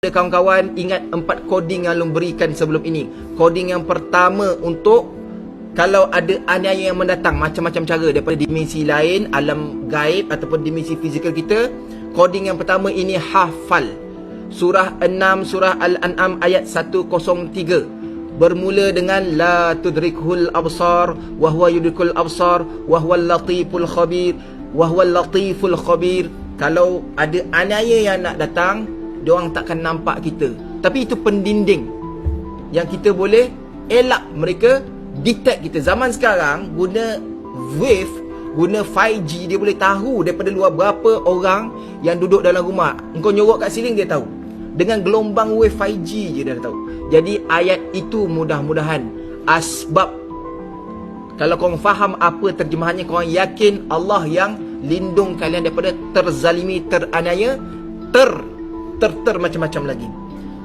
kepada kawan-kawan, ingat 4 coding yang Long berikan sebelum ini. Coding yang pertama untuk kalau ada aniaya yang mendatang, macam-macam cara daripada dimensi lain, alam gaib ataupun dimensi fizikal kita. Coding yang pertama ini hafal surah 6 surah Al-An'am ayat 103, bermula dengan la tudrikhul absar wa huwa yudrikul absar wa huwal latiful khabir wa huwal latiful khabir. Kalau ada aniaya yang nak datang, diorang takkan nampak kita, tapi itu pendinding yang kita boleh elak mereka detect kita. Zaman sekarang guna wave, guna 5G, dia boleh tahu daripada luar berapa orang yang duduk dalam rumah. Engkau nyorok kat siling, dia tahu. Dengan gelombang wave 5G je dia dah tahu. Jadi ayat itu mudah-mudahan asbab, kalau korang faham apa terjemahannya, korang yakin Allah yang lindung kalian daripada terzalimi, teraniaya, macam-macam lagi.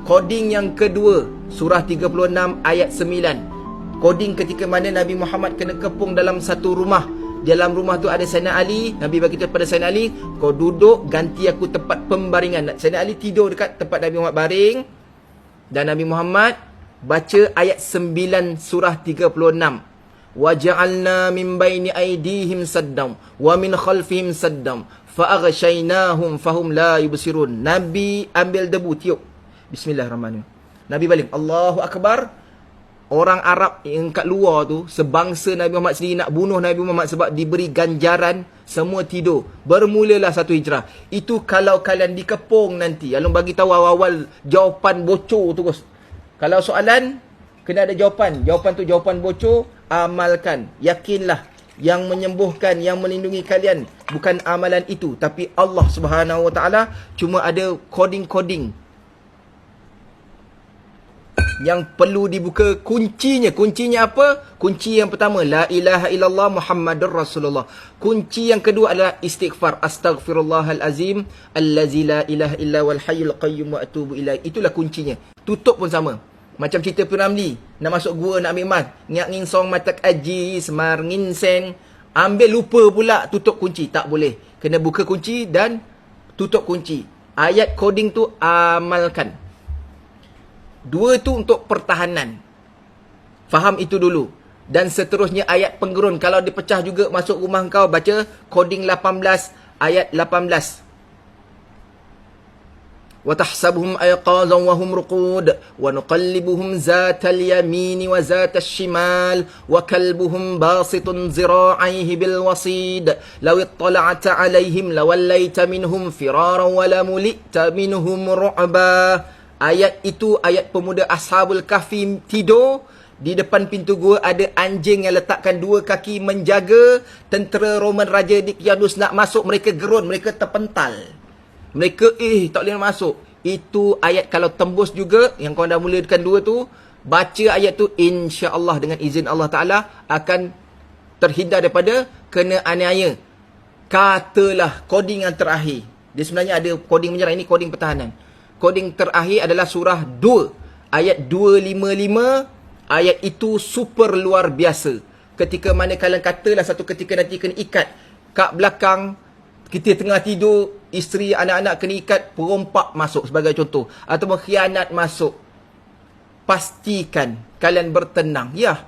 Coding yang kedua, surah 36 ayat 9. Coding ketika mana Nabi Muhammad kena kepung dalam satu rumah. Dalam rumah tu ada Sayyidina Ali. Nabi bagi tahu kepada Sayyidina Ali, kau duduk, ganti aku tempat pembaringan. Sayyidina Ali tidur dekat tempat Nabi Muhammad baring, dan Nabi Muhammad baca ayat 9 surah 36. وَجَعَلْنَا مِنْ بَيْنِ أَيْدِيهِمْ سَدًّا وَمِنْ خَلْفِهِمْ سَدًّا فَأَغْشَيْنَاهُمْ فَهُمْ لَا يُبْصِرُونَ. Nabi ambil debu, tiup, Bismillahirrahmanirrahim. Nabi balik, Allahu Akbar. Orang Arab yang kat luar tu, sebangsa Nabi Muhammad sendiri nak bunuh Nabi Muhammad sebab diberi ganjaran, semua tidur. Bermulalah satu hijrah. Itu kalau kalian dikepung nanti. Alung bagi tahu awal-awal jawapan bocor terus. Kalau soalan, kena ada jawapan. Jawapan tu jawapan bocor, amalkan. Yakinlah yang menyembuhkan, yang melindungi kalian bukan amalan itu, tapi Allah Subhanahu Wa Taala. Cuma ada coding-coding yang perlu dibuka kuncinya. Kuncinya apa? Kunci yang pertama, la ilaha illallah Muhammadur Rasulullah. Kunci yang kedua adalah istighfar, astaghfirullahal azim allazi la ilaha illa wal hayyul qayyum wa atubu ilaih. Itulah kuncinya. Tutup pun sama. Macam cerita Piramli, nak masuk gua nak ambil emas, nyak nginsong matak aji semar nginseng, ambil lupa pula tutup kunci. Tak boleh. Kena buka kunci dan tutup kunci. Ayat coding tu amalkan. Dua tu untuk pertahanan. Faham itu dulu. Dan seterusnya ayat penggerun. Kalau dipecah juga masuk rumah kau, baca coding 18 ayat 18. وَتَحْسَبُهُمْ أَيْقَاظًا وَهُمْ رُقُودٌ وَنُقَلِّبُهُمْ ذَاتَ الْيَمِينِ وَذَاتَ الشِّمَالِ وَكَلْبُهُمْ بَاسِطٌ ذِرَاعَيْهِ بِالْوَصِيدِ لَوِ اطَّلَعْتَ عَلَيْهِمْ لَوَلَّيْتَ مِنْهُمْ فِرَارًا وَلَمُلِئْتَ مِنْهُمْ رُعْبًا. Ayat itu ayat pemuda Ashabul Kahfi tidur. Di depan pintu gua ada anjing yang letakkan 2 kaki menjaga. Tentera Roman Raja Diocletianus nak masuk, mereka gerun, mereka terpental. Mereka tak boleh masuk. Itu ayat kalau tembus juga, yang kau dah mulakan 2 tu, baca ayat tu, insya-Allah dengan izin Allah Taala akan terhindar daripada kena aniaya. Katalah coding yang terakhir. Dia sebenarnya ada coding menyerang, ini coding pertahanan. Coding terakhir adalah surah 2 ayat 255. Ayat itu super luar biasa. Ketika mana kalian katalah satu ketika nanti kena ikat kat belakang, kita tengah tidur, isteri anak-anak kena ikat, perompak masuk sebagai contoh, atau khianat masuk, pastikan kalian bertenang. Ya,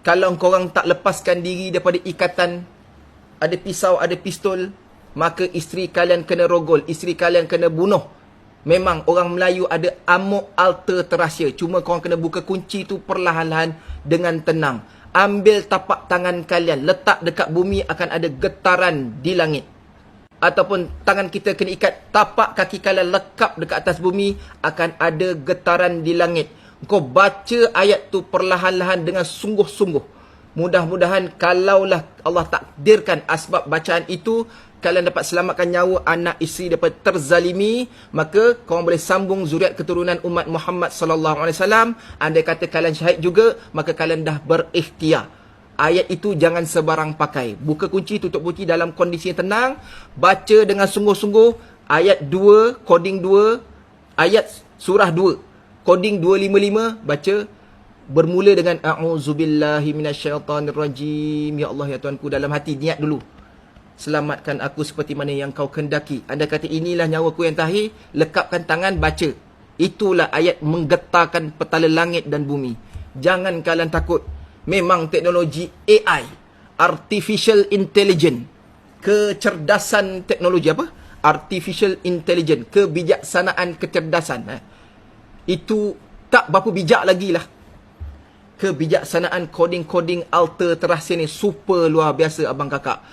kalau korang tak lepaskan diri daripada ikatan, ada pisau, ada pistol, maka isteri kalian kena rogol, isteri kalian kena bunuh. Memang orang Melayu ada amuk alter terahsia. Cuma korang kena buka kunci tu perlahan-lahan dengan tenang. Ambil tapak tangan kalian, letak dekat bumi, akan ada getaran di langit. Ataupun tangan kita kena ikat, tapak kaki kalian lekap dekat atas bumi, akan ada getaran di langit. Kau baca ayat tu perlahan-lahan dengan sungguh-sungguh. Mudah-mudahan kalaulah Allah takdirkan asbab bacaan itu, kalian dapat selamatkan nyawa anak isteri daripada terzalimi, maka korang boleh sambung zuriat keturunan umat Muhammad sallallahu alaihi wasallam. Andai kata kalian syahid juga, maka kalian dah berikhtiar. Ayat itu jangan sebarang pakai. Buka kunci, tutup kunci dalam kondisi yang tenang. Baca dengan sungguh-sungguh. Ayat 2, coding 2. Ayat surah 2, coding 255. Baca. Bermula dengan a'udzubillahi minasyaitanirrajim. Ya Allah, ya Tuhanku. Dalam hati niat dulu. Selamatkan aku seperti mana yang kau kendaki. Anda kata inilah nyawaku yang terakhir. Lekapkan tangan, baca. Itulah ayat menggetarkan petala langit dan bumi. Jangan kalian takut. Memang teknologi AI, Artificial Intelligence, kecerdasan teknologi apa? Artificial Intelligence, kebijaksanaan kecerdasan. Itu tak berapa bijak lagi lah. Kebijaksanaan coding-coding alter terasa ni super luar biasa abang kakak.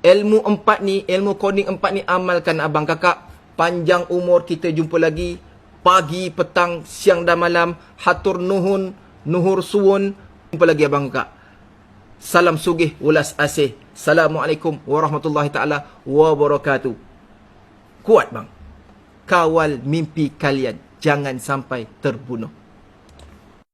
Ilmu 4 ni, ilmu coding 4 ni amalkan abang kakak. Panjang umur, kita jumpa lagi pagi, petang, siang dan malam. Hatur nuhun, nuhur suwun. Jumpa lagi abang kakak. Salam sugih ulas asih. Assalamualaikum warahmatullahi taala wabarakatuh. Kuat bang. Kawal mimpi kalian, jangan sampai terbunuh.